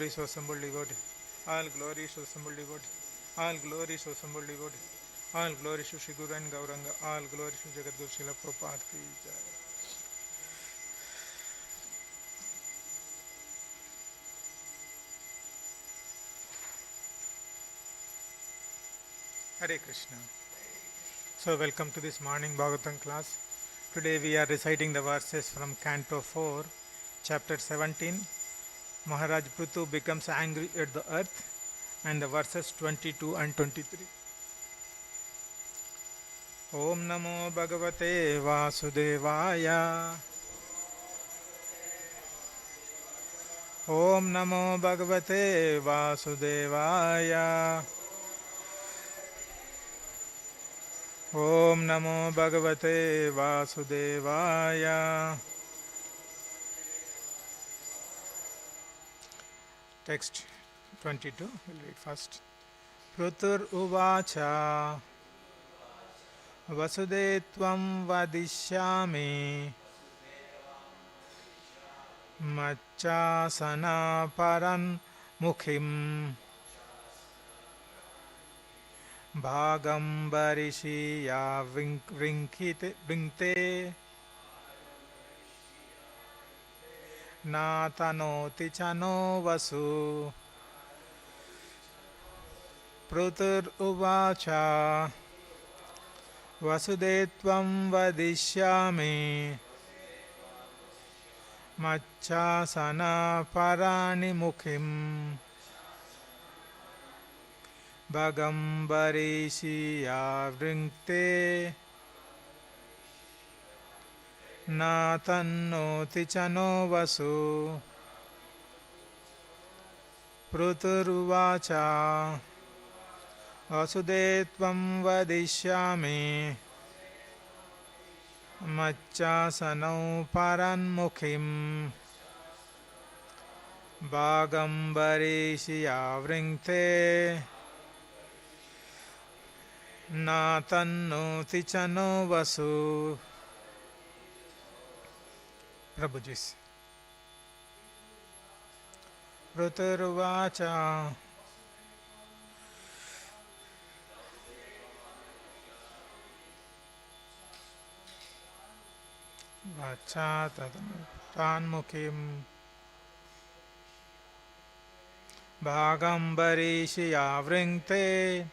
Glories to assembled devotee. All glories to assembled devotee. All glories to assembled devotee. All glories to Shri Guru and Gauranga. All glories to Jagadguru Srila Prabhupada ki jai. Hare Krishna. So welcome to this morning Bhagavatam class. Today we are reciting the verses from Canto 4, Chapter 17. Maharaj Prthu becomes angry at the earth, and the verses 22 and 23. Om Namo Bhagavate Vasudevaya. Om Namo Bhagavate Vasudevaya. Om Namo Bhagavate Vasudevaya. Text 22, we'll read first. Prthu Uvacha Vasudetvam Vadishyami Machasana Paran Mukhim Bhagambarishi Vrinkte Natanoti Chano Vasu. Prthu Uvacha Vasudetvam Vadishyami Machasana Parani Mukhim Bhagambarishi Vrinkte Natannoti Chano Vasu. Prthu Uvacha Vasudetvam Vadishyami Machasanau Paranmukhim Bhagambarishi Vrinkte Natannoti Chano Vasu. Prabhuji. Prthu Uvacha Vacha Tanmukhim Bhagambarishi Vrinkte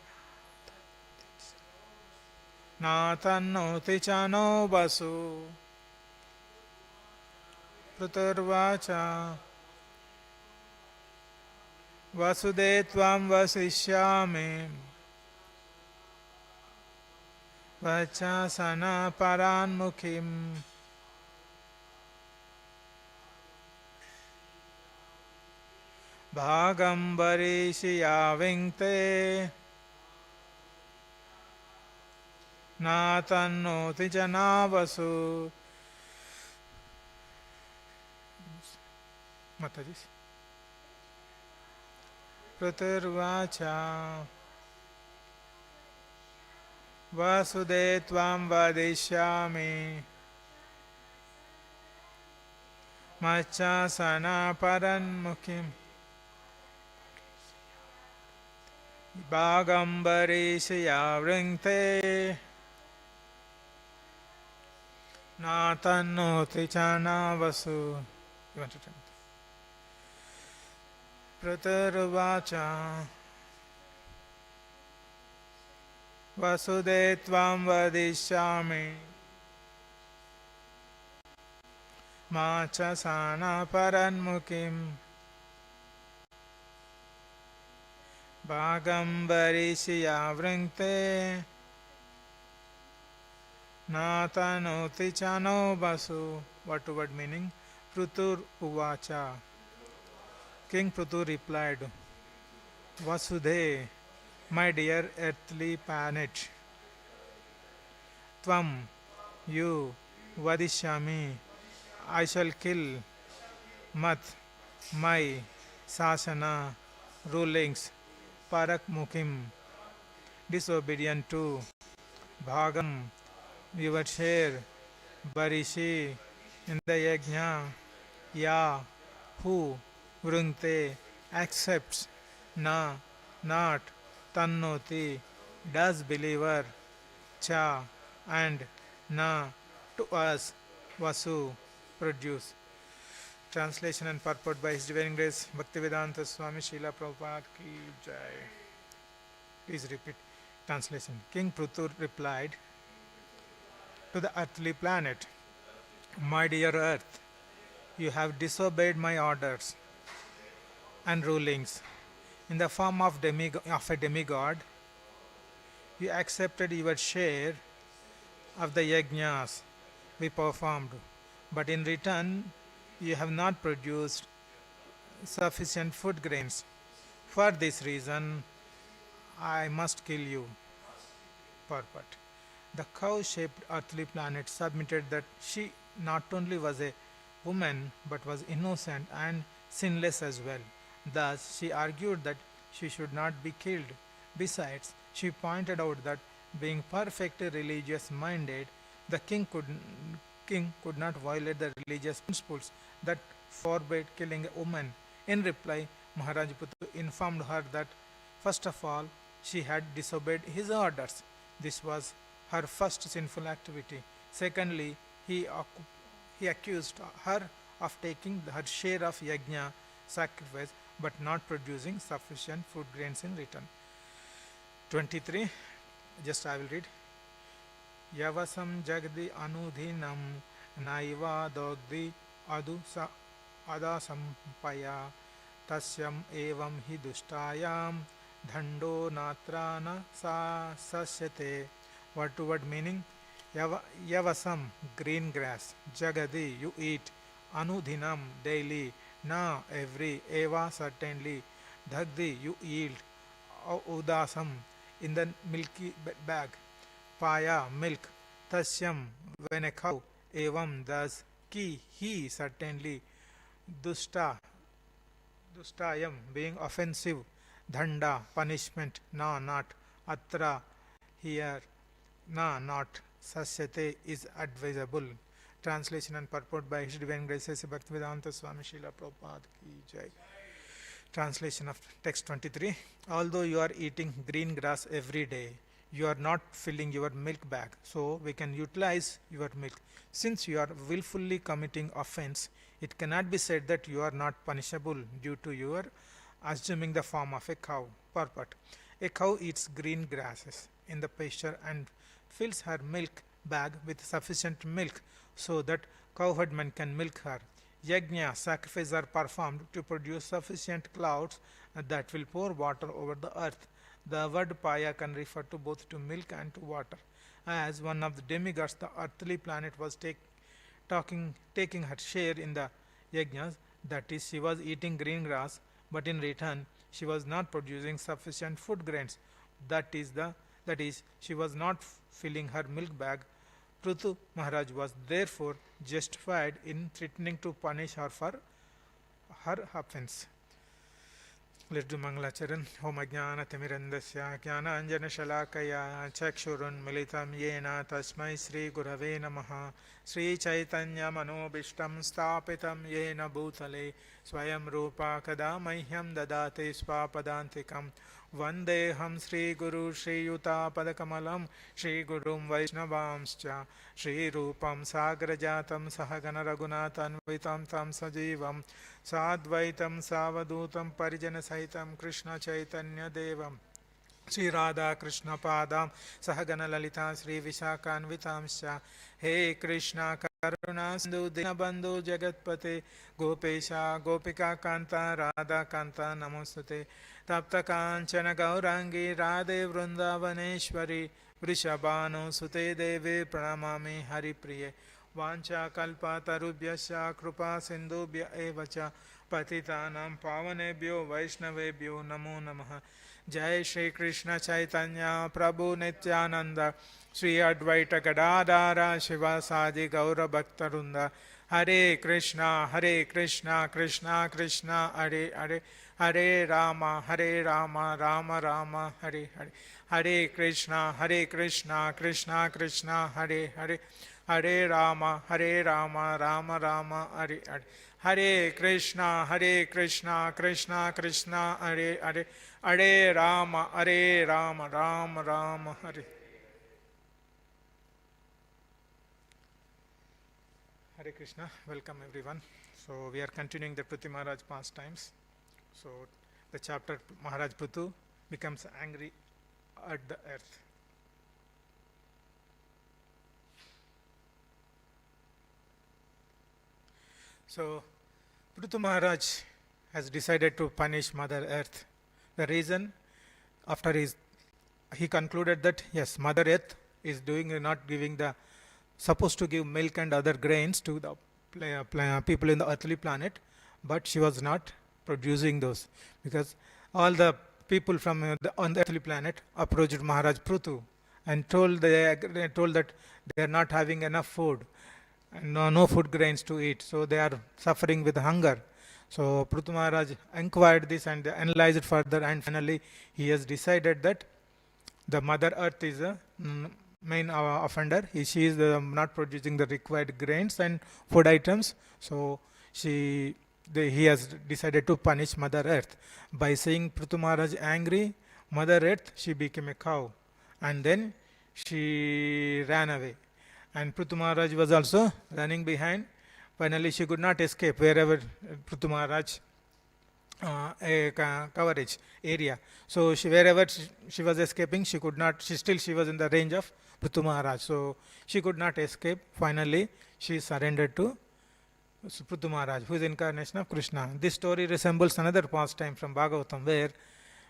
Natannoti Chano Vasu. Prthu Uvacha Vasudetvam Vasishyami Vachasana Paranmukhim Bhagambarishi Vrinkte Natannoti Chano Vasu. Mataji. Prthu Uvacha Vasudetvam Vadishyami Machasana Paranmukhim Bhagambarishi Vrinkte Natannoti Chano Vasu. You want to tell me? Prthu Uvacha Vasudetvam Vadishyami Machasana Paranmukhim Bhagambarishi Vrinkte Natannoti Chano Vasu. Word to word meaning. Prthu Uvacha. King Prthu replied, Vasudhe, my dear earthly planet, Tvam, you, Vadishyami, I shall kill, Mat, my, Sasana, rulings, Parak Mukhim, disobedient to, Bhagam, your share, Barishi, in the yajna, Ya, who, Vrinkte, accepts na, not, tannoti, does believer, cha, and na, to us, vasu, produce. Translation and purport by His Divine Grace Bhaktivedanta Swami Srila Prabhupada ki jai. Please repeat. Translation. King Prthu replied to the earthly planet, "My dear earth, you have disobeyed my orders and rulings. In the form of a demigod, you accepted your share of the yajnas we performed, but in return, you have not produced sufficient food grains. For this reason, I must kill you." Purport. The cow shaped earthly planet submitted that she not only was a woman but was innocent and sinless as well. Thus, she argued that she should not be killed. Besides, she pointed out that being perfectly religious minded, the king could not violate the religious principles that forbade killing a woman. In reply, Maharaj Puttu informed her that first of all she had disobeyed his orders. This was her first sinful activity. Secondly, he accused her of taking her share of yajna sacrifice but not producing sufficient food grains in return. 23. Just I will read. Yavasam jagdi anudhinam naiva dogdi adasampaya tasyam evam hi dushtayam dhando natrana sa sasyate. Word to word meaning. Yavasam, green grass. Jagadi, you eat. Anudhinam, daily. Na, every. Eva, certainly. Dhagdi, you yield. Udasam, in the milky bag. Paya, milk. Tasyam, when a cow. Evam, thus. Ki, he, certainly. Dusta, dustayam, being offensive. Dhanda, punishment. Na, not. Atra, here. Na, not. Sasyate is advisable. Translation and purport by His Divine Grace Bhaktivedanta Swami Srila Prabhupada ki jai. Translation of text 23. Although you are eating green grass every day, you are not filling your milk bag, so we can utilize your milk. Since you are willfully committing offense, it cannot be said that you are not punishable due to your assuming the form of a cow. Purport. A cow eats green grasses in the pasture and fills her milk bag with sufficient milk so that cowherdmen can milk her. Yajna, sacrifices are performed to produce sufficient clouds that will pour water over the earth. The word paya can refer to both to milk and to water. As one of the demigods, the earthly planet was taking her share in the yajnas, that is, she was eating green grass, but in return, she was not producing sufficient food grains. That is, she was not filling her milk bag. Prthu Maharaj was therefore justified in threatening to punish her for her offense. Let's do Mangalacharan. Om Ajnana Timirandasya Jnana Anjana Shalakaya Chakshurun Militam Yena Tasmai Sri Gurave Namaha Sri Chaitanya Manobishtam Stapitam Yena Bhutale Swayam Rupa Kada Mahyam Dadate Swapadantikam Vandeham Sri Guru Sri Yuta Padakamalam Sri Gurum Vaishnavamscha Sri Rupam Sagrajatam Sahagana Raghunathan Vitam Tam Sajivam Sadvaitam Savadutam Parijana Sahitam Krishna Chaitanya Devam Sri Radha Krishna Padam Sahagana Lalita Sri Vishakanvitamscha He Krishna Karuna Sindhu Dinabandhu Jagatpate Gopesha Gopika Kanta Radha Kanta Namostate Tapta Kanchana Gaurangi Radhe Vrindavaneshwari Vrishabhanu Sute Devi Pranamami Hari Priye Vancha Kalpa Tarubhyasya Krupa Sindhubhya Evacha Patitanam Pavanebhyo Vaishnavebhyo Namo Namaha Jai Shri Krishna Chaitanya Prabhu Nityananda Sri Advaita Gadadara Shiva Sadi Gaura Bhaktarunda Hare Krishna Krishna Krishna Hare Hare Hare Rama Rama Rama Hare Hare Hare Krishna Krishna Krishna Hare Hare Hare Rama Rama Rama Hare Hare Hare Krishna, Krishna Krishna, Hare Hare, Hare Rama, Rama Rama, Hare. Hare Krishna, welcome everyone. So we are continuing the Prthu Maharaj pastimes. So the chapter Maharaj Prthu becomes angry at the earth. So Prthu Maharaj has decided to punish Mother Earth. The reason, after he concluded that yes, Mother Earth is not giving the supposed to give milk and other grains to the people in the earthly planet, but she was not producing those because all the people from on the earthly planet approached Maharaj Prthu and told that they are not having enough food and no food grains to eat, so they are suffering with hunger. So Prthu Maharaj inquired this and analyzed it further, and finally he has decided that the Mother Earth is a main offender. She is not producing the required grains and food items, so he has decided to punish Mother Earth. By seeing Prthu Maharaj angry, Mother Earth, she became a cow, and then she ran away. And Prthu Maharaj was also running behind. Finally, she could not escape wherever Prthu Maharaj coverage area. So wherever she was escaping, she could not. She was in the range of Prthu Maharaj. So she could not escape. Finally, she surrendered to Prthu Maharaj, who is incarnation of Krishna. This story resembles another pastime from Bhagavatam, where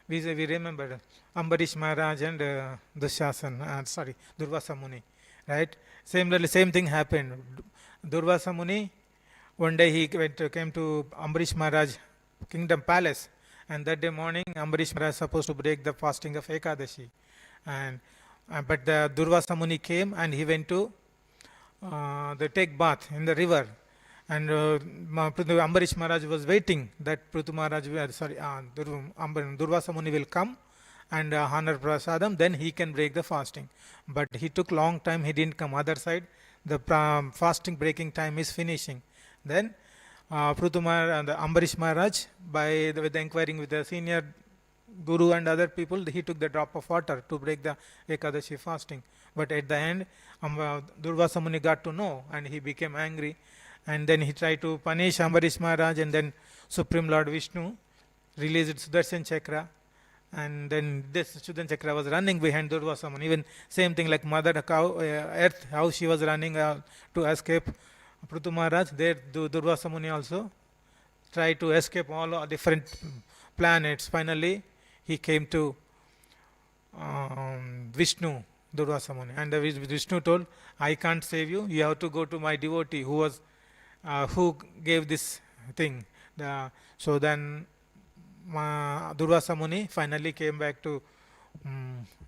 we remember Ambarish Maharaj and Durvasa Muni. Right? Similarly, same thing happened. Durvasa Muni, one day he came to Ambarish Maharaj kingdom palace, and that day morning Ambarish Maharaj supposed to break the fasting of Ekadashi, and but the Durvasa Muni came and he went to take bath in the river, and Ambarish Maharaj was waiting that Prthu Maharaj, Durvasa Muni will come and honor prasadam, then he can break the fasting. But he took long time, he didn't come. Other side, the fasting breaking time is finishing. Then Prthu Maharaj and Ambarish Maharaj, with the inquiring with the senior guru and other people, he took the drop of water to break the Ekadashi fasting. But at the end, Durvasa Muni got to know and he became angry. And then he tried to punish Ambarish Maharaj, and then Supreme Lord Vishnu released Sudarshan Chakra. And then this Sudarshan Chakra was running behind Durvasa Muni. Even same thing like Mother Cow, Earth, how she was running to escape Prthu Maharaj, there Durvasa Muni also tried to escape all different planets. Finally, he came to Vishnu, Durvasa Muni, and Vishnu told, I can't save you, you have to go to my devotee who gave this thing. So then Durvasa Muni finally came back to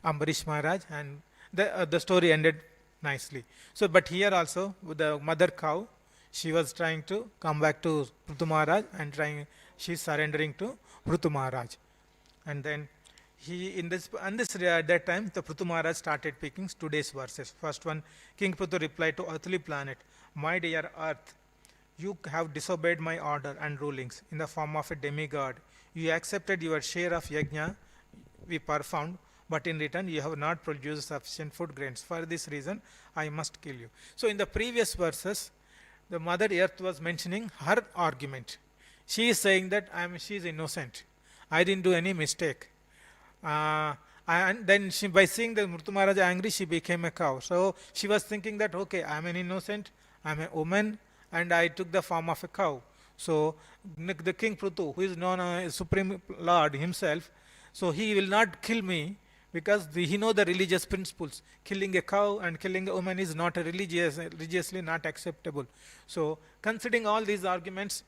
Ambarish Maharaj, and the story ended nicely. So, but here also with the mother cow, she was trying to come back to Prthu Maharaj and she's surrendering to Prthu Maharaj. And then at that time, the Prthu Maharaj started picking today's verses. First one, King Prthu replied to earthly planet, my dear earth, you have disobeyed my order and rulings in the form of a demigod. You accepted your share of yajna we performed, but in return you have not produced sufficient food grains. For this reason, I must kill you. So in the previous verses, the Mother Earth was mentioning her argument. She is saying that she is innocent. I didn't do any mistake. And then by seeing the Prthu Maharaj angry, she became a cow. So she was thinking that, okay, I am an innocent, I am a woman, and I took the form of a cow. So the King Prthu, who is known as Supreme Lord himself, so he will not kill me because he knows the religious principles. Killing a cow and killing a woman is not religiously not acceptable. So considering all these arguments,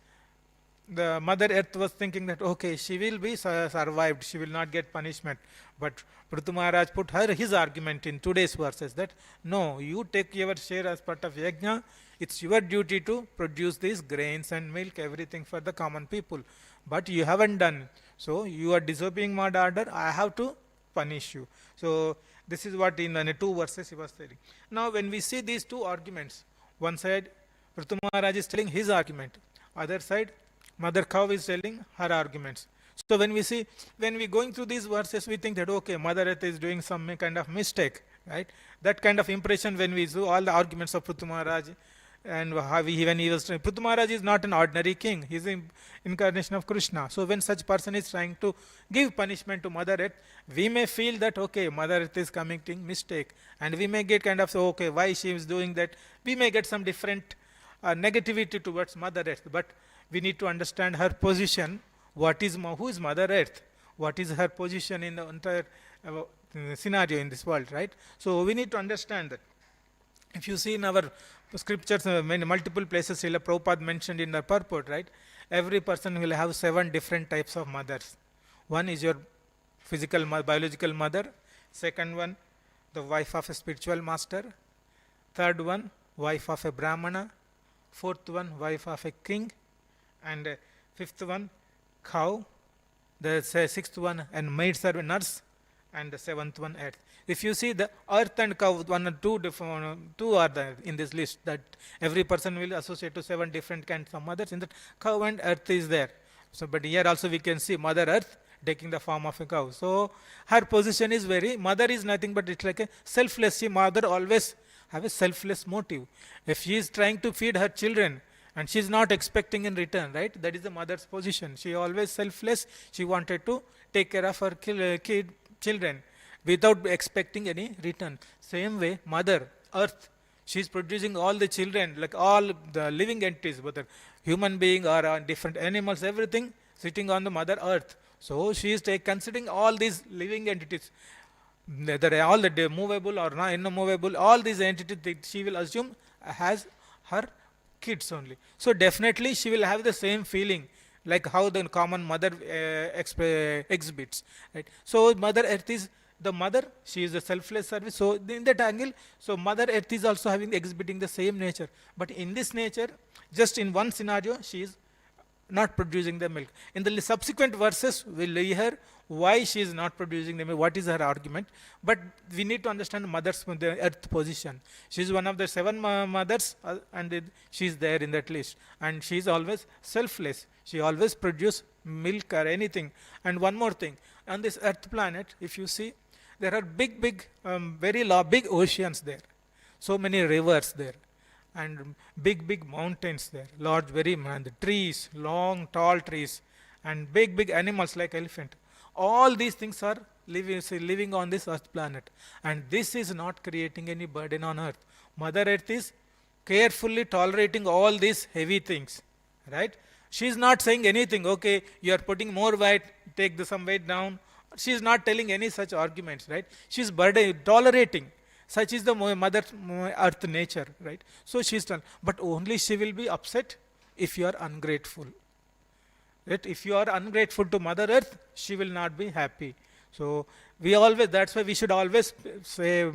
the Mother Earth was thinking that, okay, she will be survived, she will not get punishment. But Prthu Maharaj put his argument in today's verses that, no, you take your share as part of yajna, it's your duty to produce these grains and milk, everything for the common people. But you haven't done. So you are disobeying my order, I have to punish you. So this is what in the 2 verses he was telling. Now when we see these 2 arguments, one side Prthu Maharaj is telling his argument, Other side, mother cow is telling her arguments. So when we going through these verses, we think that okay, Mother Earth is doing some kind of mistake, right? That kind of impression when we do all the arguments of Prthu Maharaj, and how when he was Prthu Maharaj is not an ordinary king; he is an incarnation of Krishna. So when such person is trying to give punishment to Mother Earth, we may feel that okay, Mother Earth is committing mistake, and we may get kind of so okay, why she is doing that? We may get some different negativity towards Mother Earth, but we need to understand her position. What is who is Mother Earth? What is her position in the entire scenario in this world, right? So we need to understand that. If you see in our scriptures, many multiple places, Srila Prabhupada mentioned in the purport, right? Every person will have 7 different types of mothers. One is your physical, biological mother. Second one, the wife of a spiritual master. Third one, wife of a Brahmana. Fourth one, wife of a king. And fifth one, cow. The sixth one, and maid servant, nurse. And the seventh one, earth. If you see the earth and cow, one or two different, two are there in this list, that every person will associate to 7 different kinds of mothers. In that, cow and earth is there. So, but here also we can see Mother Earth taking the form of a cow. So her position is very, mother is nothing but it's like a selfless. She, mother always have a selfless motive. If she is trying to feed her children and she is not expecting in return, right? That is the mother's position. She always selfless. She wanted to take care of her children without expecting any return. Same way, Mother Earth, she is producing all the children, like all the living entities, whether human being or different animals, everything sitting on the Mother Earth. So she is considering all these living entities, whether all the movable or not immovable, all these entities that she will assume has her kids only. So definitely she will have the same feeling like how the common mother exhibits, right? So Mother Earth is the mother, she is a selfless service. So in that angle, so Mother Earth is also exhibiting the same nature. But in this nature, just in one scenario, she is not producing the milk. In the subsequent verses, we'll hear why she is not producing the milk, what is her argument. But we need to understand the earth position. She is one of the 7 mothers, and she is there in that list. And she is always selfless. She always produces milk or anything. And one more thing, on this earth planet, if you see, there are big, big oceans there. So many rivers there. And big, big mountains there, large, the trees, long, tall trees, and big, big animals like elephant. All these things are living on this earth planet. And this is not creating any burden on earth. Mother Earth is carefully tolerating all these heavy things, right? She is not saying anything, okay, you are putting more weight, take some weight down. She is not telling any such arguments, right? She is tolerating. Such is the Mother Earth nature, right? So she is done. But only she will be upset if you are ungrateful. Right? If you are ungrateful to Mother Earth, she will not be happy. So we always, that's why we should always say,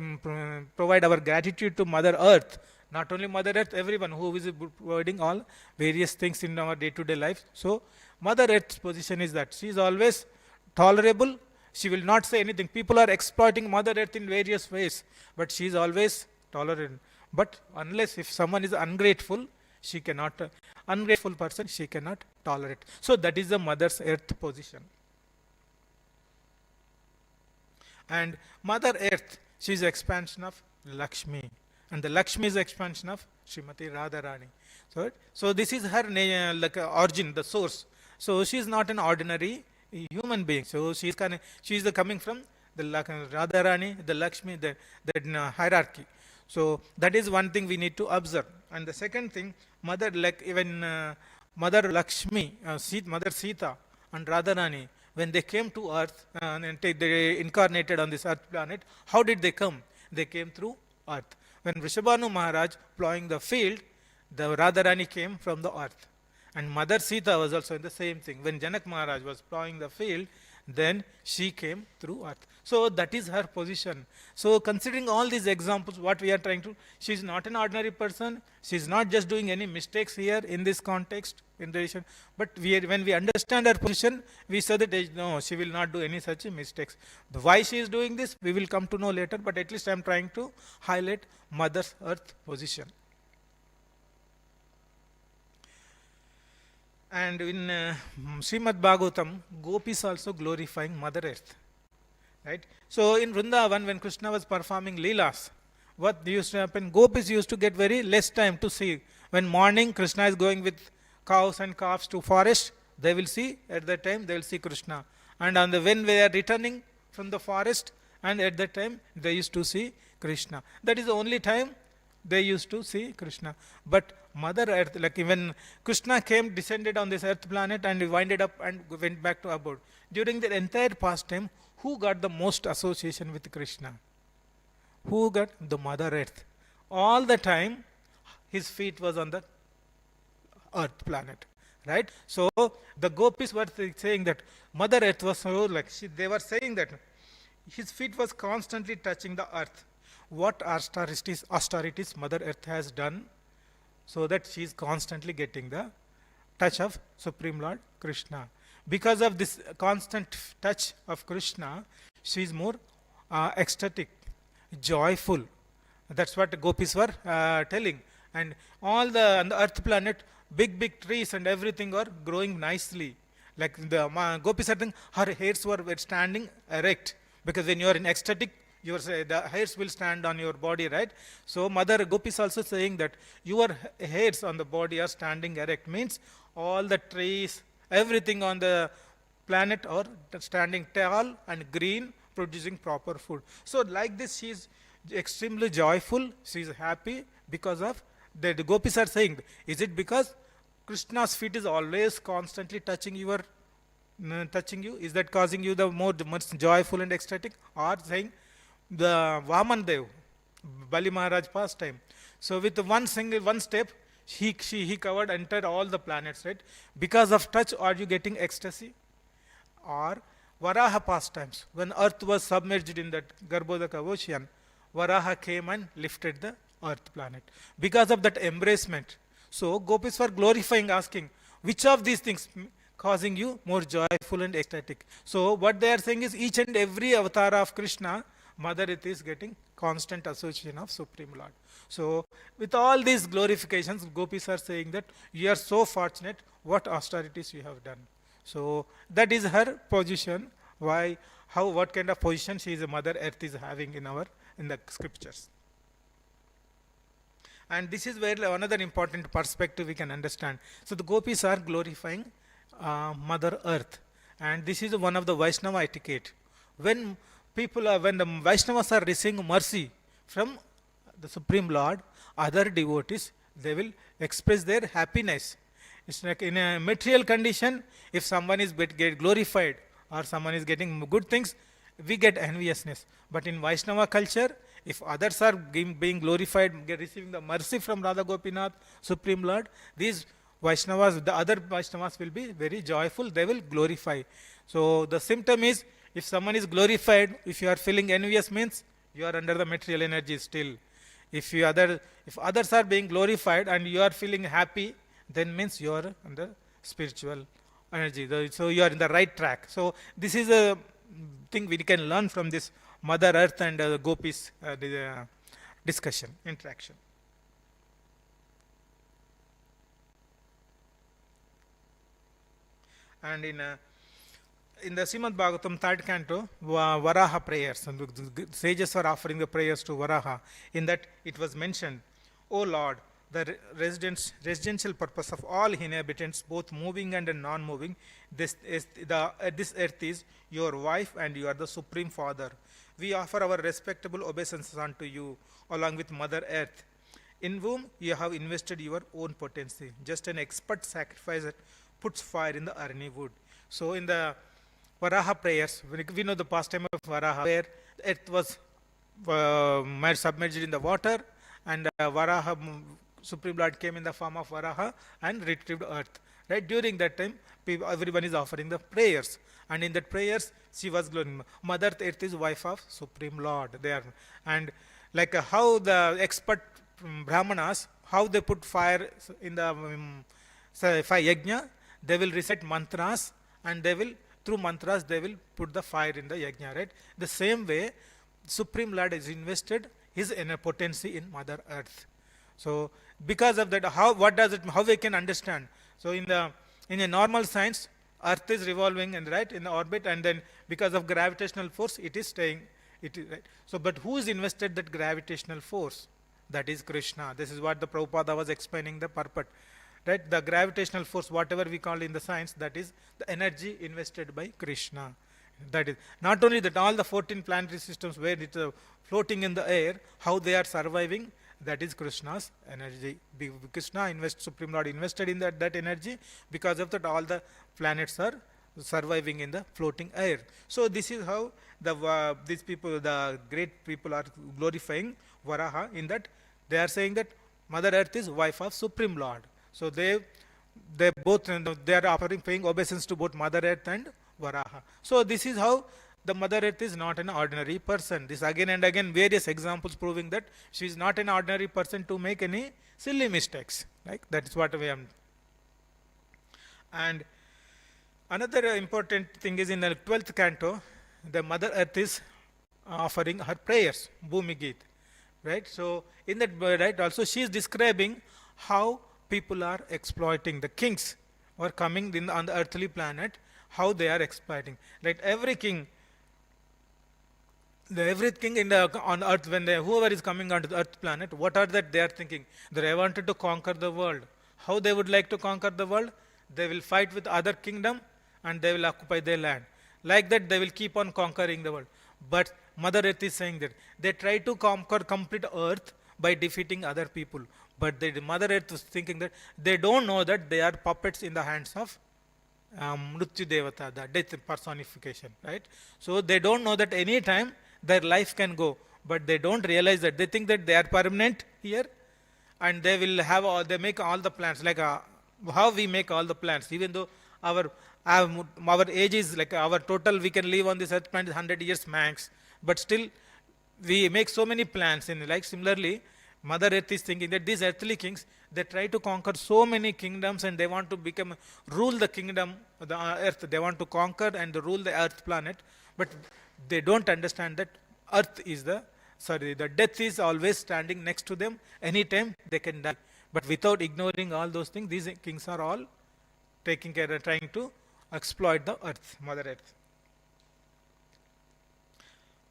provide our gratitude to Mother Earth. Not only Mother Earth, everyone who is providing all various things in our day-to-day life. So Mother Earth's position is that she is always tolerable. She will not say anything. People are exploiting Mother Earth in various ways, but she is always tolerant. But unless if someone is ungrateful, she cannot, ungrateful person, she cannot tolerate. So that is the Mother's Earth position. And Mother Earth, she is expansion of Lakshmi. And the Lakshmi is expansion of Srimati Radharani. So this is her origin, the source. So she is not an ordinary human being. So she is coming from the Radharani, the Lakshmi, the hierarchy. So that is one thing we need to observe. And the second thing, Mother Mother Lakshmi, Mother Sita and Radharani, when they came to earth and they incarnated on this earth planet, how did they come? They came through earth. When Vrishabhanu Maharaj plowing the field, the Radharani came from the earth. And Mother Sita was also in the same thing. When Janak Maharaj was plowing the field, then she came through earth. So that is her position. So considering all these examples, what we are trying to, she is not an ordinary person. She is not just doing any mistakes here in this context, in relation. But when we understand her position, we say that no, she will not do any such mistakes. Why she is doing this, we will come to know later. But at least I am trying to highlight Mother's earth position. And in Srimad Bhagavatam, gopis also glorifying Mother Earth. Right? So in Vrindavan, when Krishna was performing Leelas, what used to happen? Gopis used to get very less time to see. When morning Krishna is going with cows and calves to forest, they will see, at that time they will see Krishna. And on the when they are returning from the forest, and at that time they used to see Krishna. That is the only time they used to see Krishna. But Mother Earth, like when Krishna came, descended on this earth planet and winded up and went back to abode. During the entire pastime, who got the most association with Krishna? Who got? The Mother Earth. All the time, his feet was on the earth planet. Right? So the gopis were saying that Mother Earth was so like, they were saying that his feet was constantly touching the earth. What austerities Mother Earth has done, so that she is constantly getting the touch of Supreme Lord Krishna. Because of this constant touch of Krishna, she is more ecstatic, joyful. That's what the gopis were telling. And all the on the earth planet, big trees and everything are growing nicely. Like the gopis are saying, her hairs were standing erect. Because when you are in ecstatic, the hairs will stand on your body, right? So Mother Gopis also saying that your hairs on the body are standing erect. Means all the trees, everything on the planet are standing tall and green, producing proper food. So like this, she is extremely joyful. She is happy because of the gopis are saying. Is it because Krishna's feet is always constantly touching you? Is that causing you the much joyful and ecstatic? Or saying the Vaman Dev, Bali Maharaj pastime. So with one step, he covered, entered all the planets, right? Because of touch, are you getting ecstasy? Or Varaha pastimes, when earth was submerged in that Garbhodaka ocean, Varaha came and lifted the earth planet. Because of that embracement. So gopis were glorifying, asking, which of these things causing you more joyful and ecstatic? So what they are saying is, each and every avatar of Krishna, Mother Earth is getting constant association of Supreme Lord. So with all these glorifications, gopis are saying that you are so fortunate, what austerities you have done. So that is her position. Why, how, what kind of position she is, a Mother Earth is having in the scriptures. And this is where another important perspective we can understand. So the gopis are glorifying Mother Earth, and this is one of the Vaishnava etiquette. When the Vaishnavas are receiving mercy from the Supreme Lord, other devotees, they will express their happiness. It's like in a material condition, if someone is get glorified or someone is getting good things, we get enviousness. But in Vaishnava culture, if others are being glorified, receiving the mercy from Radha Gopinath, Supreme Lord, these Vaishnavas, the other Vaishnavas will be very joyful, they will glorify. So the symptom is, if someone is glorified, if you are feeling envious, means you are under the material energy still. If others are being glorified and you are feeling happy, then means you are under spiritual energy. So you are in the right track. So this is a thing we can learn from this Mother Earth and gopis discussion, interaction. And in the Srimad Bhagavatam 3rd canto, Varaha prayers, and the sages are offering the prayers to Varaha. In that it was mentioned, O Lord, the residential purpose of all inhabitants, both moving and non-moving, this earth is your wife and you are the Supreme Father. We offer our respectable obeisances unto you, along with Mother Earth, in whom you have invested your own potency. Just an expert sacrificer puts fire in the Arni wood. So in the Varaha prayers, we know the pastime of Varaha, where the earth was submerged in the water, and Varaha, Supreme Lord, came in the form of Varaha and retrieved earth. Right? During that time, everyone is offering the prayers. And in that prayers, she was glowing. Mother Earth is wife of Supreme Lord. There. And like how the expert Brahmanas, how they put fire in the yajna, they will recite mantras, and through mantras, they will put the fire in the yajna, right? The same way, Supreme Lord is invested his inner potency in Mother Earth. So because of that, how we can understand? So in the in a normal science, Earth is revolving and right in the orbit, and then because of gravitational force, it is staying. It is right. So, but who is invested that gravitational force? That is Krishna. This is what the Prabhupada was explaining the purport. Right? The gravitational force, whatever we call in the science, that is the energy invested by Krishna. That is not only that, all the 14 planetary systems where it is floating in the air, how they are surviving, that is Krishna's energy. Krishna Supreme Lord invested in that energy. Because of that, all the planets are surviving in the floating air. So this is how these people, the great people, are glorifying Varaha, in that they are saying that Mother Earth is wife of Supreme Lord. So they both, they are offering, paying obeisance to both Mother Earth and Varaha. So this is how the Mother Earth is not an ordinary person. This again and again various examples proving that she is not an ordinary person to make any silly mistakes. Like that is what we have. And another important thing is in the 12th canto, the Mother Earth is offering her prayers, Bhumi Geet. Right? So in that, right, also she is describing how people are exploiting the kings who are coming on the earthly planet, how they are exploiting. Right? Every king in the on earth, when whoever is coming onto the earth planet, what are that they are thinking? They wanted to conquer the world. How they would like to conquer the world? They will fight with other kingdom and they will occupy their land. Like that, they will keep on conquering the world. But Mother Earth is saying that they try to conquer complete earth by defeating other people. But the Mother Earth is thinking that they don't know that they are puppets in the hands of Mrityu Devata, the death personification. Right? So they don't know that any time their life can go, but they don't realize that. They think that they are permanent here, and they will have all, they make all the plans, like how we make all the plans, even though our age is like our total, we can live on this earth planet 100 years max, but still we make so many plans. In like similarly, Mother Earth is thinking that these earthly kings, they try to conquer so many kingdoms and they want to rule the kingdom, the earth. They want to conquer and rule the earth planet, but they don't understand that earth is the death is always standing next to them. Anytime they can die. But without ignoring all those things, these kings are all taking care and trying to exploit the earth, Mother Earth.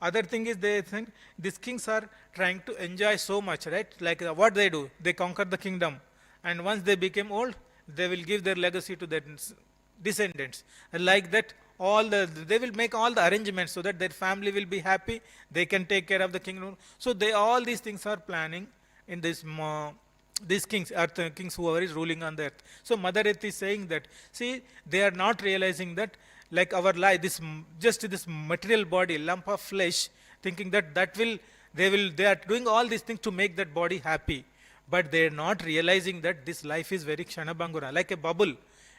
Other thing is, they think these kings are trying to enjoy so much, right? Like what they do, they conquer the kingdom, and once they become old, they will give their legacy to their descendants. And like that, they will make all the arrangements so that their family will be happy. They can take care of the kingdom. So all these things are planning in this. These kings, earth kings, whoever is ruling on the earth. So Mother Earth is saying that, see, they are not realizing that, like our life, this material body, lump of flesh, thinking that they are doing all these things to make that body happy. But they are not realizing that this life is very kshanabhangura, like a bubble.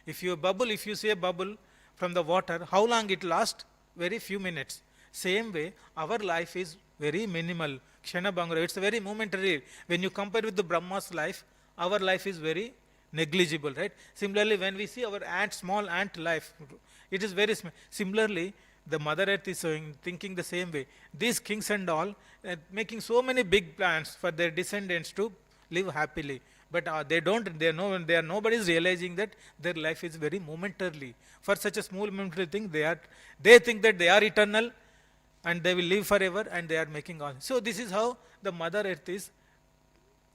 If you see a bubble from the water, how long it lasts? Very few minutes. Same way, our life is very minimal, kshanabhangura. It's very momentary. When you compare with the Brahma's life, our life is very negligible, right? Similarly, when we see our small ant life, it is very small. Similarly, the Mother Earth is thinking the same way. These kings and all, making so many big plans for their descendants to live happily. But nobody is realizing that their life is very momentarily. For such a small momentary thing, they think that they are eternal and they will live forever, and they are making all. So this is how the Mother Earth is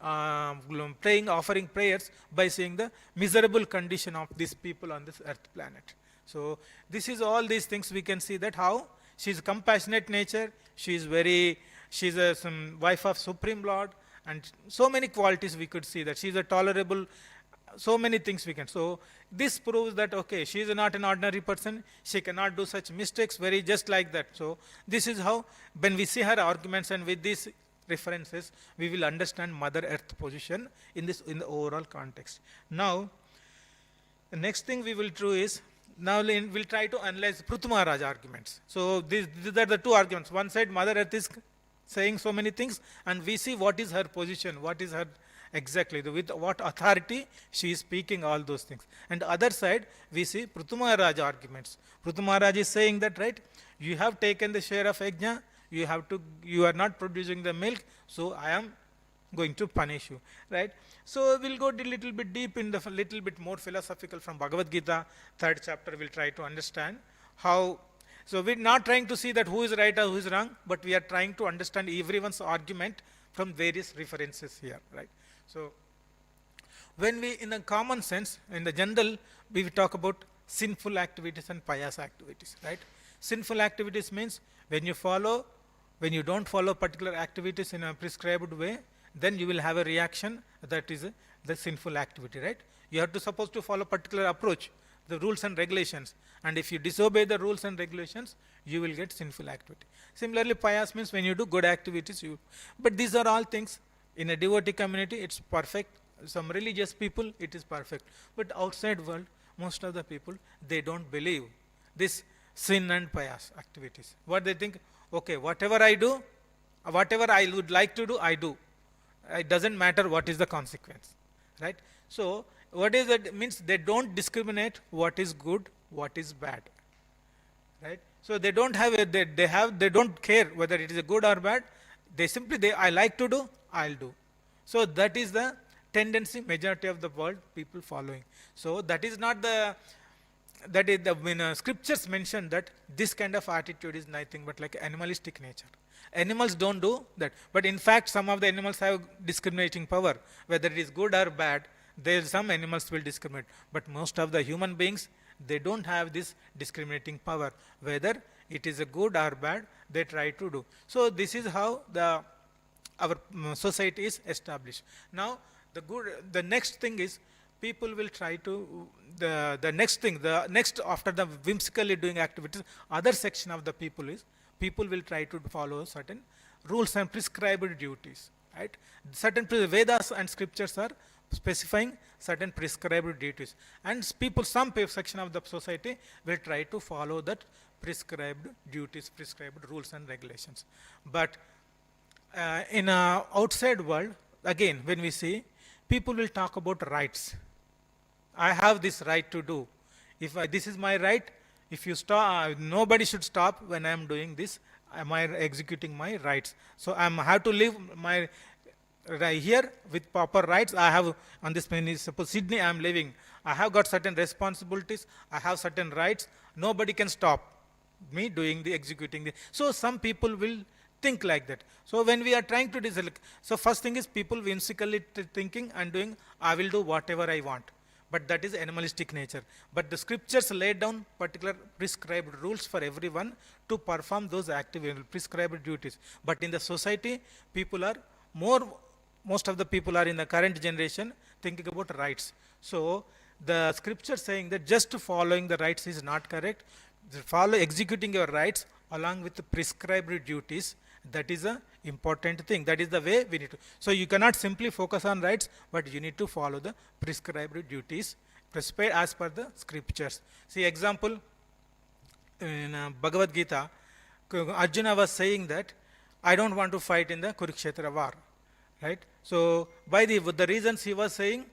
offering prayers by saying the miserable condition of these people on this earth planet. So this is all these things we can see that how she is compassionate nature, she is some wife of Supreme Lord, and so many qualities we could see that she is a tolerable, so many things we can. So this proves that, okay, she is not an ordinary person, she cannot do such mistakes very just like that. So this is how, when we see her arguments and with these references, we will understand Mother Earth position in the overall context. Now, the next thing we will do is, now we'll try to analyze Prthu Maharaj arguments. So these are the two arguments. One side, Mother Earth is saying so many things, and we see what is her position, what is her exactly, with what authority she is speaking all those things. And the other side, we see Prthu Maharaj arguments. Prthu Maharaj is saying that, right, you have taken the share of yajna, you are not producing the milk, so I am going to punish you, right? So we'll go a little bit deep in the little bit more philosophical from Bhagavad Gita, third chapter. We'll try to understand how. So we're not trying to see that who is right or who is wrong, but we are trying to understand everyone's argument from various references here, right? So when we, in a common sense, in the general, we talk about sinful activities and pious activities, right? Sinful activities means when you don't follow particular activities in a prescribed way, then you will have a reaction that is the sinful activity, right? You have to supposed to follow particular approach, the rules and regulations, and if you disobey the rules and regulations, you will get sinful activity. Similarly, pious means when you do good activities, but these are all things in a devotee community, it's perfect. Some religious people, it is perfect, but outside world, most of the people, they don't believe this sin and pious activities. What they think, okay, whatever I do, whatever I would like to do, I do. It doesn't matter what is the consequence, right? So what is that means? They don't discriminate what is good, what is bad, right? So they don't have a, they don't care whether it is a good or bad. They simply I like to do, I'll do. So that is the tendency majority of the world people following. So that is not the, that is the, when scriptures mention that this kind of attitude is nothing but like animalistic nature. Animals don't do that, but in fact some of the animals have discriminating power, whether it is good or bad. There some animals will discriminate, but most of the human beings, they don't have this discriminating power, whether it is a good or bad, they try to do. So this is how our society is established. Now the next thing is, people will try to, the next after the whimsically doing activities, other section of the people is, people will try to follow certain rules and prescribed duties, right? Certain Vedas and scriptures are specifying certain prescribed duties, and some section of the society will try to follow that prescribed duties, prescribed rules and regulations. But in outside world, again, when we see, people will talk about rights. I have this right to do. If this is my right, if you stop, nobody should stop when I am doing this. Am I executing my rights? So I have to live my here with proper rights. I have on this, suppose Sydney I am living. I have got certain responsibilities. I have certain rights. Nobody can stop me doing the executing the. So some people will think like that. So when we are trying to diselect, so first thing is people whimsically thinking and doing, I will do whatever I want. But that is animalistic nature. But the scriptures lay down particular prescribed rules for everyone to perform those prescribed duties. But in the society, people are most of the people are in the current generation thinking about rights. So the scripture saying that just following the rights is not correct. Executing your rights along with the prescribed duties, that is a important thing. That is the way we need to. So you cannot simply focus on rights, but you need to follow the prescribed duties prescribed as per the scriptures. See example, in Bhagavad Gita, Arjuna was saying that I don't want to fight in the Kurukshetra war, right? So by the reasons he was saying,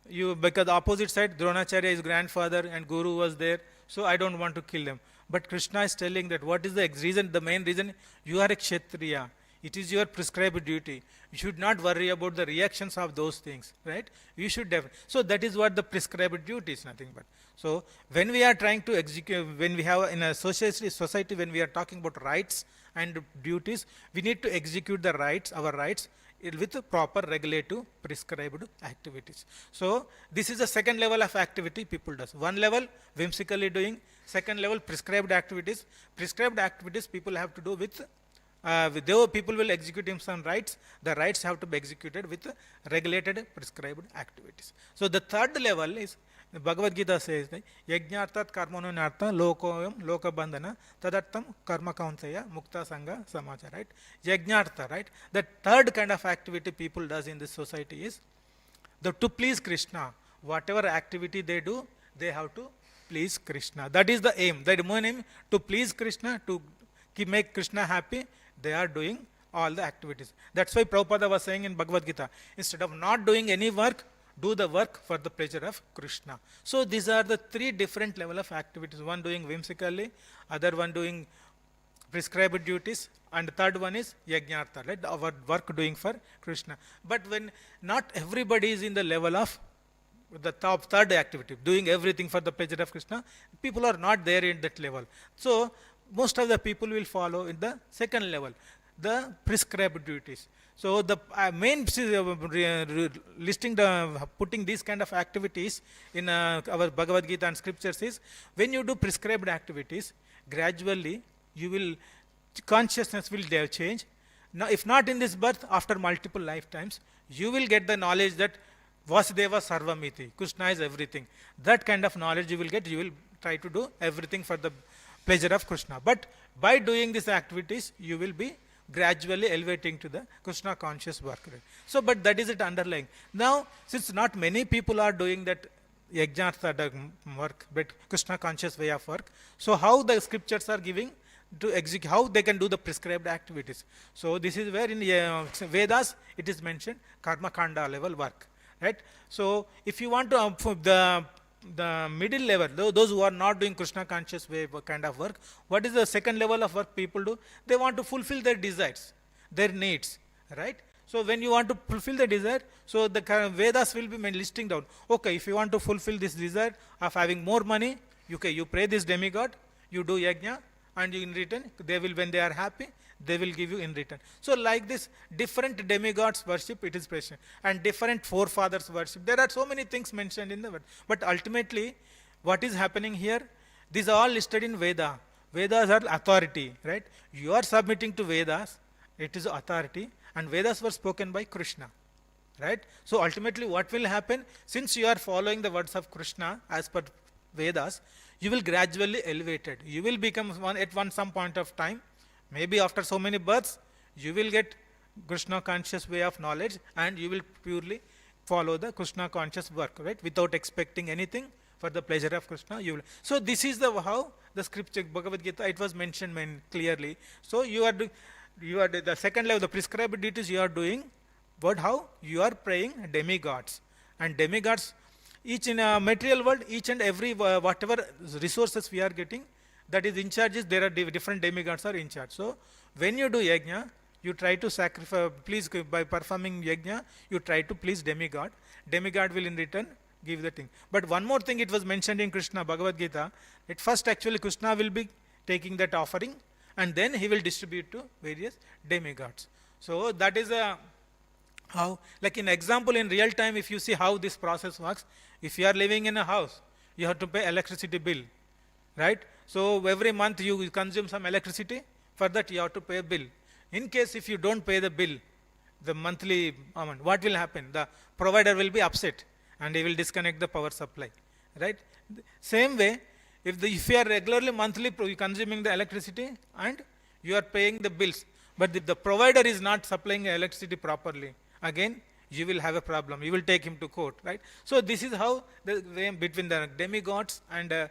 because the opposite side, Dronacharya, his grandfather and Guru was there, so I don't want to kill them. But Krishna is telling that what is the reason, the main reason, you are a Kshatriya. It is your prescribed duty. You should not worry about the reactions of those things, right? You should have. So that is what the prescribed duty is, nothing but. So when we are trying to execute, when we have in a society, when we are talking about rights and duties, we need to execute the rights, our rights, with proper regulative prescribed activities. So this is the second level of activity people does. One level, whimsically doing. Second level, prescribed activities. Prescribed activities people have to do with, though people will execute some rights, the rights have to be executed with regulated prescribed activities. So the third level is, the Bhagavad Gita says, Yajnartat karmanunartha lokoyam lokabandhana tadartam karma kaunsaya mukta sangha samacha, right? Yajnartha, right? The third kind of activity people does in this society is to please Krishna. Whatever activity they do, they have to please Krishna. That is the aim. The main aim, to please Krishna, to make Krishna happy, they are doing all the activities. That's why Prabhupada was saying in Bhagavad Gita, instead of not doing any work, do the work for the pleasure of Krishna. So these are the three different level of activities. One doing whimsically, other one doing prescribed duties, and third one is yajnartha, right? Our work doing for Krishna. But when not everybody is in the level of the top third activity, doing everything for the pleasure of Krishna, people are not there in that level. So most of the people will follow in the second level, the prescribed duties. So the main listing the putting these kind of activities in our Bhagavad Gita and scriptures is, when you do prescribed activities, gradually you will consciousness will change. Now, if not in this birth, after multiple lifetimes, you will get the knowledge that Vasudeva Sarvamiti, Krishna is everything. That kind of knowledge you will get. You will try to do everything for the pleasure of Krishna. But by doing these activities, you will be gradually elevating to the Krishna conscious work. So, but that is it underlying. Now, since not many people are doing that yajnartha work, but Krishna conscious way of work, so how the scriptures are giving to execute, how they can do the prescribed activities. So this is where in Vedas it is mentioned karma kanda level work, right? So if you want to the middle level, those who are not doing Krishna conscious way kind of work, what is the second level of work people do? They want to fulfill their desires, their needs, right? So when you want to fulfill the desire, so the Vedas will be listing down, okay, if you want to fulfill this desire of having more money, you pray this demigod, you do yajna, and in return, they will, when they are happy, they will give you in return. So like this, different demigods worship, it is mentioned, and different forefathers worship. There are so many things mentioned in the word. But ultimately, what is happening here? These are all listed in Veda. Vedas are authority, right? You are submitting to Vedas, it is authority, and Vedas were spoken by Krishna, right? So ultimately, what will happen? Since you are following the words of Krishna as per Vedas, you will gradually elevated. You will become some point of time, maybe after so many births, you will get Krishna conscious way of knowledge, and you will purely follow the Krishna conscious work, right? Without expecting anything for the pleasure of Krishna. You will. So this is the how the scripture Bhagavad Gita it was mentioned clearly. So you are the second level, the prescribed duties you are doing. But how you are praying demigods, and demigods. Each in a material world, each and every whatever resources we are getting, that is in charge, there are different demigods are in charge. So when you do yajna, you try to sacrifice, please, by performing yajna, you try to please demigod. Demigod will in return give the thing. But one more thing, it was mentioned in Krishna Bhagavad Gita, that first actually Krishna will be taking that offering, and then he will distribute to various demigods. So that is a how, like in example, in real time, if you see how this process works, if you are living in a house, you have to pay electricity bill, right? So every month you consume some electricity, for that you have to pay a bill. In case if you don't pay the bill, the monthly amount, what will happen? The provider will be upset and he will disconnect the power supply, right? Same way, if you are regularly monthly consuming the electricity and you are paying the bills, but if the provider is not supplying electricity properly, again you will have a problem. You will take him to court, right? So this is how the way between the demigods and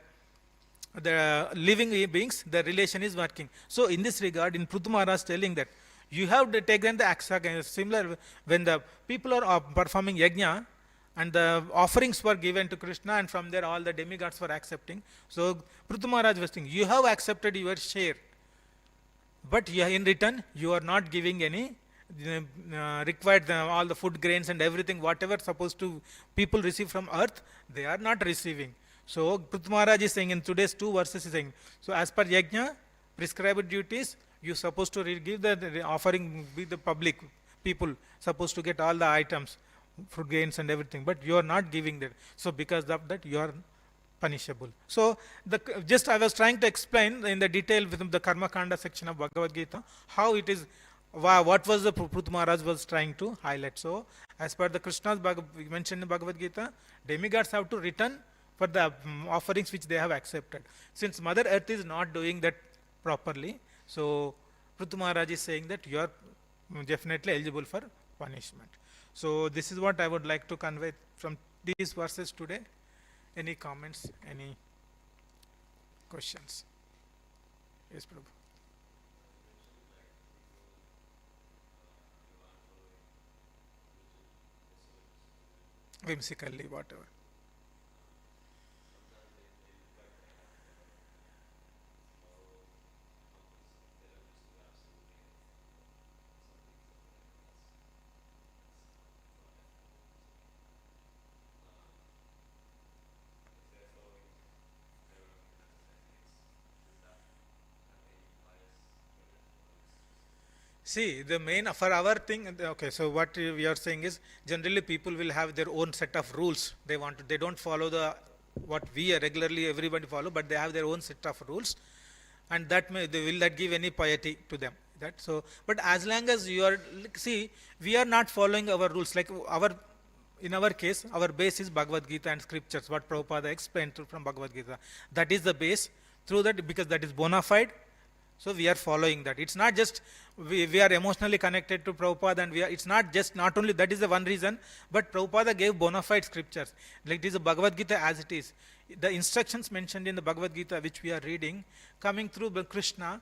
the living beings, the relation is working. So in this regard, in Prthu Maharaj telling that you have to take them the action similar when the people are performing yajna and the offerings were given to Krishna, and from there all the demigods were accepting. So Prthu Maharaj was saying, you have accepted your share, but in return you are not giving any required all the food grains and everything whatever supposed to people receive from earth, they are not receiving. So Prthu Maharaj is saying in today's 2 verses, is saying, so as per yajna prescribed duties, you supposed to give the offering with the public people supposed to get all the items, food grains and everything, but you are not giving that. So because of that you are punishable. So just I was trying to explain in the detail within the Karma Kanda section of Bhagavad Gita how it is, what was the Prthu Maharaj was trying to highlight. So as per the Krishna's mentioned in Bhagavad Gita, demigods have to return for the offerings which they have accepted. Since Mother Earth is not doing that properly, so Prthu Maharaj is saying that you are definitely eligible for punishment. So this is what I would like to convey from these verses today. Any comments, any questions? Yes, Prabhu. Whimsically, whatever. See, the main for our thing. Okay, so what we are saying is generally people will have their own set of rules. They want to. They don't follow the what we are regularly everybody follow, but they have their own set of rules, and that may they will not give any piety to them. That so. But as long as you are see, we are not following our rules. Like our in our case, our base is Bhagavad Gita and scriptures. What Prabhupada explained from Bhagavad Gita. That is the base. Through that, because that is bona fide. So we are following that. It's not just we are emotionally connected to Prabhupada and it's not just not only that is the one reason, but Prabhupada gave bona fide scriptures. Like it is a Bhagavad Gita as it is. The instructions mentioned in the Bhagavad Gita which we are reading, coming through Krishna,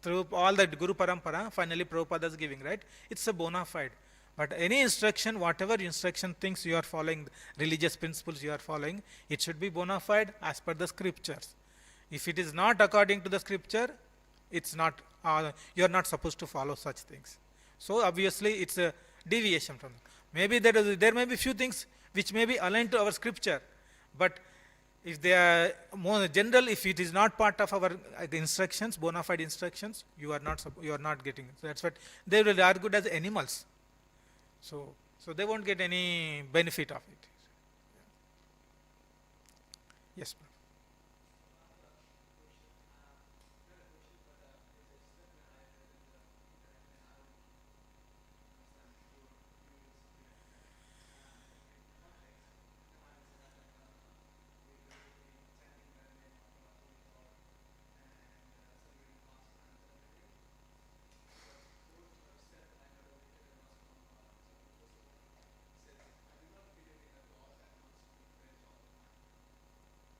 through all that Guru Parampara, finally Prabhupada is giving, right? It's a bona fide. But any instruction, whatever instruction things you are following, religious principles you are following, it should be bona fide as per the scriptures. If it is not according to the scripture, it's not you are not supposed to follow such things. So obviously it's a deviation from maybe there may be few things which may be aligned to our scripture, but if they are more general, if it is not part of our instructions, bona fide instructions, you are not getting it. So that's what they will are good as animals. So they won't get any benefit of it. Yes, ma'am.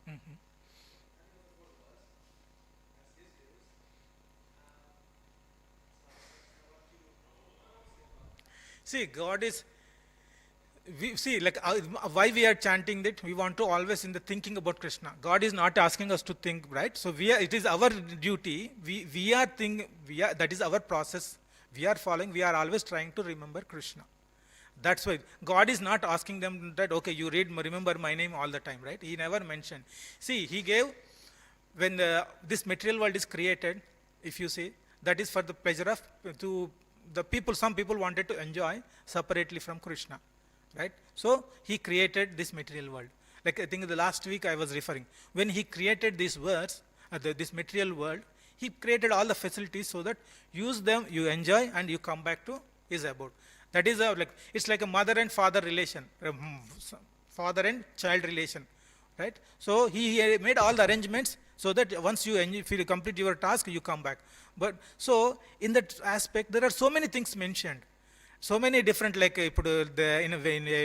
Mhm. See, God is we see like why we are chanting that we want to always in the thinking about Krishna. God is not asking us to think, right? So we are, it is our duty. We are think we are that is our process. We are following. We are always trying to remember Krishna. That's why God is not asking them that okay, you remember my name all the time, right? He never mentioned. See, He gave when this material world is created. If you see, that is for the pleasure of to the people. Some people wanted to enjoy separately from Krishna, right? So He created this material world. Like I think the last week I was referring, when He created these words, this material world, He created all the facilities so that use them, you enjoy, and you come back to His abode. That is like it's like a mother and father relation, father and child relation, right? So he made all the arrangements so that once you if you complete your task, you come back. But so in that aspect, there are so many things mentioned, so mmany different like in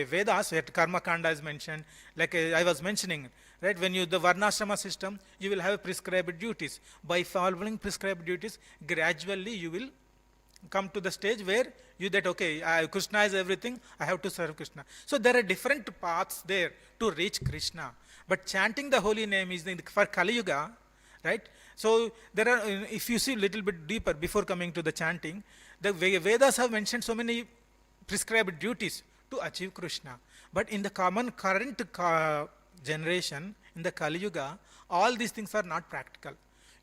Vedas, where karma kanda is mentioned. Like I was mentioning, right? When you the varnashrama system, you will have prescribed duties. By following prescribed duties, gradually you will come to the stage where you that okay, Krishna is everything, I have to serve Krishna. So there are different paths there to reach Krishna. But chanting the holy name is for Kali Yuga, right? So there are, if you see a little bit deeper before coming to the chanting, the Vedas have mentioned so many prescribed duties to achieve Krishna. But in the common current generation, in the Kali Yuga, all these things are not practical.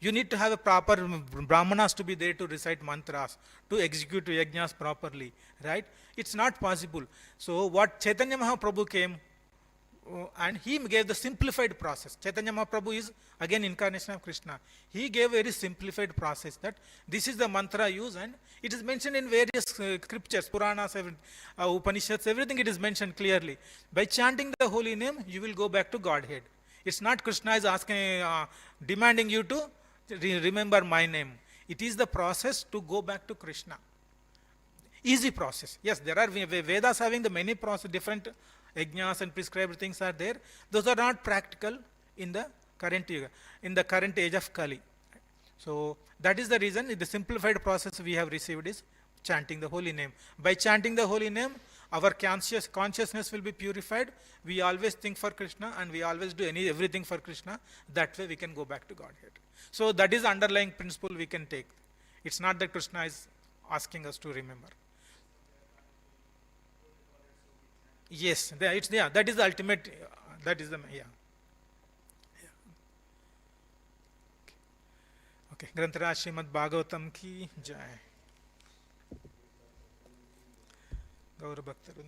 You need to have a proper brahmanas to be there to recite mantras, to execute yajnas properly, right? It's not possible. So what Chaitanya Mahaprabhu came, and he gave the simplified process. Chaitanya Mahaprabhu is again incarnation of Krishna. He gave very simplified process that this is the mantra used, and it is mentioned in various scriptures, Puranas, Upanishads, everything it is mentioned clearly. By chanting the holy name, you will go back to Godhead. It's not Krishna is asking, demanding you to remember my name. It is the process to go back to Krishna. Easy process. Yes, there are Vedas having the many process, different yajnas and prescribed things are there. Those are not practical in the current yuga, in the current age of Kali. So that is the reason the simplified process we have received is chanting the holy name. By chanting the holy name, our consciousness will be purified. We always think for Krishna and we always do everything for Krishna. That way we can go back to Godhead. So that is the underlying principle we can take. It's not that Krishna is asking us to remember. Yes, that is the ultimate, that is the, yeah. Okay, Grantaraj Srimad Bhagavatam ki jai. Gaura Bhaktaru.